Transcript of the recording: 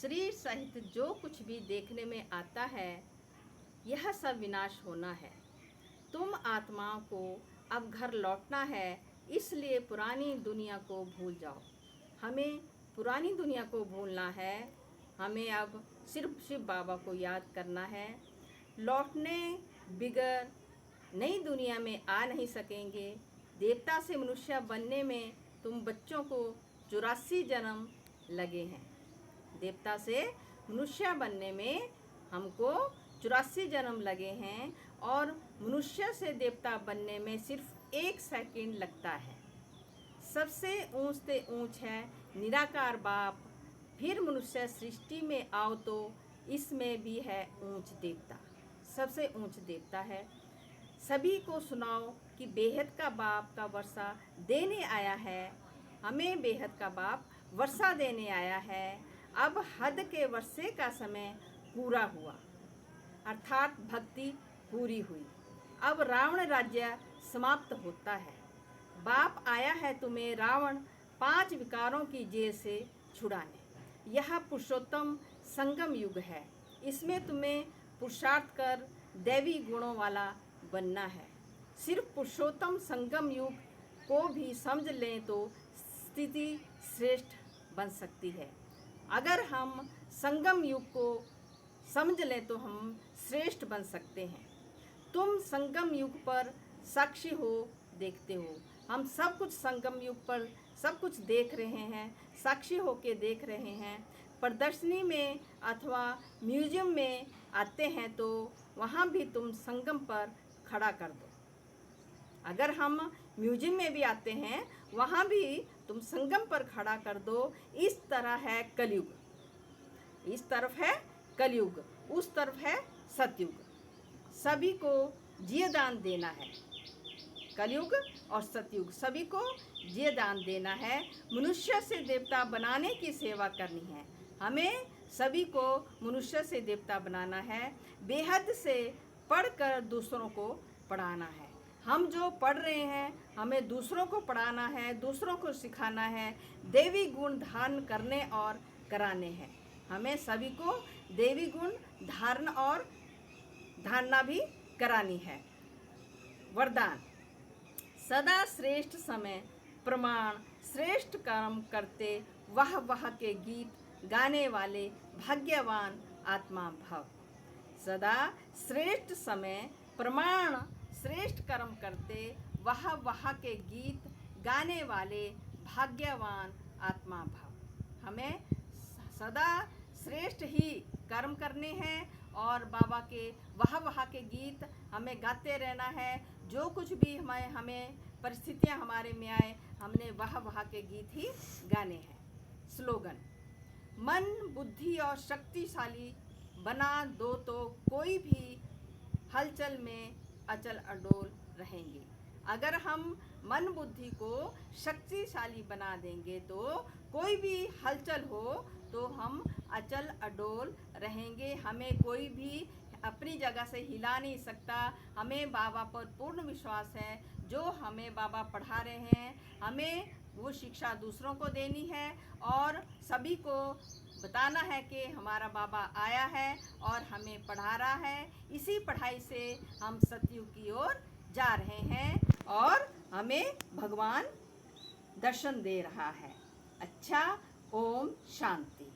शरीर सहित जो कुछ भी देखने में आता है यह सब विनाश होना है। तुम आत्माओं को अब घर लौटना है, इसलिए पुरानी दुनिया को भूल जाओ। हमें पुरानी दुनिया को भूलना है। हमें अब सिर्फ शिव बाबा को याद करना है। लौटने बिगर नई दुनिया में आ नहीं सकेंगे। देवता से मनुष्य बनने में तुम बच्चों को 84 जन्म लगे हैं। देवता से मनुष्य बनने में हमको 84 जन्म लगे हैं और मनुष्य से देवता बनने में सिर्फ 1 सेकंड लगता है। सबसे ऊंच से ऊंच है निराकार बाप। फिर मनुष्य सृष्टि में आओ तो इसमें भी है ऊंच देवता, सबसे ऊंच देवता है। सभी को सुनाओ कि बेहद का बाप का वर्षा देने आया है। हमें बेहद का बाप वर्षा देने आया है। अब हद के वर्षे का समय पूरा हुआ, अर्थात भक्ति पूरी हुई। अब रावण राज्य समाप्त होता है। बाप आया है तुम्हें रावण 5 विकारों की जेल से छुड़ाने। यह पुरुषोत्तम संगम युग है। इसमें तुम्हें पुरुषार्थ कर दैवी गुणों वाला बनना है। सिर्फ पुरुषोत्तम संगम युग को भी समझ लें तो स्थिति श्रेष्ठ बन सकती है। अगर हम संगम युग को समझ लें तो हम श्रेष्ठ बन सकते हैं। तुम संगम युग पर साक्षी हो, देखते हो। हम सब कुछ संगम युग पर सब कुछ देख रहे हैं, साक्षी होके देख रहे हैं। प्रदर्शनी में अथवा म्यूजियम में आते हैं तो वहाँ भी तुम संगम पर खड़ा कर दो। अगर हम म्यूजियम में भी आते हैं वहाँ भी तुम संगम पर खड़ा कर दो। इस तरह है कलयुग, इस तरफ है कलयुग, उस तरफ है सतयुग। सभी को जीवदान देना है। कलयुग और सतयुग सभी को जीवदान देना है। मनुष्य से देवता बनाने की सेवा करनी है। हमें सभी को मनुष्य से देवता बनाना है। बेहद से पढ़कर दूसरों को पढ़ाना है। हम जो पढ़ रहे हैं हमें दूसरों को पढ़ाना है, दूसरों को सिखाना है, देवी गुण धारण करने और कराने हैं। हमें सभी को देवी गुण धारण और धारणा भी करानी है। वरदान: सदा श्रेष्ठ समय प्रमाण, श्रेष्ठ कर्म करते वह के गीत गाने वाले भाग्यवान आत्मा भव। सदा श्रेष्ठ समय प्रमाण, श्रेष्ठ कर्म करते वह के गीत गाने वाले भाग्यवान आत्मा भव। हमें सदा श्रेष्ठ ही कर्म करने हैं और बाबा के वह के गीत हमें गाते रहना है। जो कुछ भी हमें परिस्थितियां हमारे में आए हमने वह के गीत ही गाने हैं। स्लोगन: मन बुद्धि और शक्तिशाली बना दो तो कोई भी हलचल में अचल अडोल रहेंगे। अगर हम मन बुद्धि को शक्तिशाली बना देंगे तो कोई भी हलचल हो तो हम अचल अडोल रहेंगे। हमें कोई भी अपनी जगह से हिला नहीं सकता। हमें बाबा पर पूर्ण विश्वास है। जो हमें बाबा पढ़ा रहे हैं हमें वो शिक्षा दूसरों को देनी है और सभी को बताना है कि हमारा बाबा आया है और हमें पढ़ा रहा है। इसी पढ़ाई से हम सतयुग की ओर जा रहे हैं और हमें भगवान दर्शन दे रहा है। अच्छा, ओम शांति।